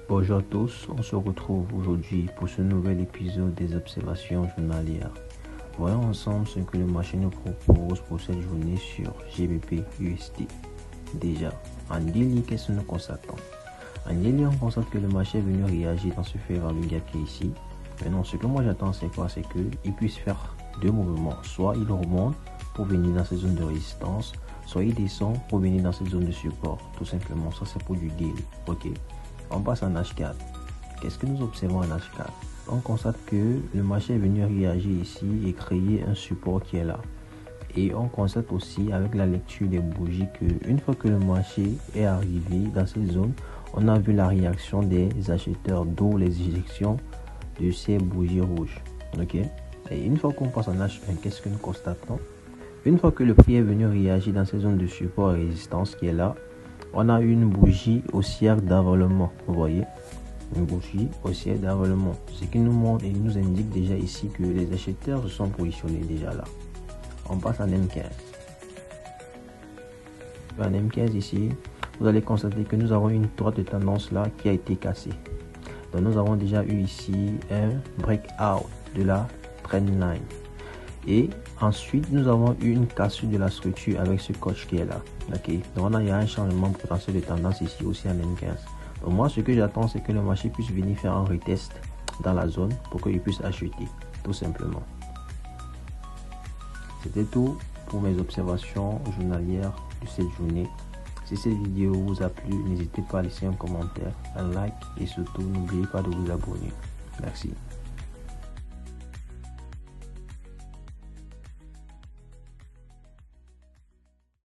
Bonjour à tous, on se retrouve aujourd'hui pour ce nouvel épisode des observations journalières. Voyons ensemble ce que le marché nous propose pour cette journée sur GBP USD. Déjà, en daily, qu'est-ce que nous constatons? En daily, on constate que le marché est venu réagir dans ce fair value gap qui est ici. Maintenant, ce que moi j'attends, c'est quoi? C'est qu'il puisse faire deux mouvements. Soit il remonte pour venir dans cette zone de résistance, soit il descend pour venir dans cette zone de support. Tout simplement, ça c'est pour du deal. Ok. On passe en H4. Qu'est-ce que nous observons en H4? On constate que le marché est venu réagir ici et créer un support qui est là. Et on constate aussi avec la lecture des bougies que une fois que le marché est arrivé dans cette zone, on a vu la réaction des acheteurs, d'où les éjections de ces bougies rouges. Ok? Et une fois qu'on passe en H1, qu'est-ce que nous constatons? Une fois que le prix est venu réagir dans cette zone de support et résistance qui est là, on a une bougie haussière d'avalement, vous voyez, une bougie haussière d'avalement, ce qui nous montre et nous indique déjà ici que les acheteurs se sont positionnés déjà là. On passe en M15. En M15 ici, vous allez constater que nous avons une droite de tendance là qui a été cassée. Donc nous avons déjà eu ici un breakout de la trendline. Et ensuite, nous avons eu une cassure de la structure avec ce coach qui est là. Ok, donc il y a un changement potentiel de tendance ici aussi en M15. Donc moi, ce que j'attends, c'est que le marché puisse venir faire un retest dans la zone pour qu'il puisse acheter, tout simplement. C'était tout pour mes observations journalières de cette journée. Si cette vidéo vous a plu, n'hésitez pas à laisser un commentaire, un like et surtout n'oubliez pas de vous abonner. Merci.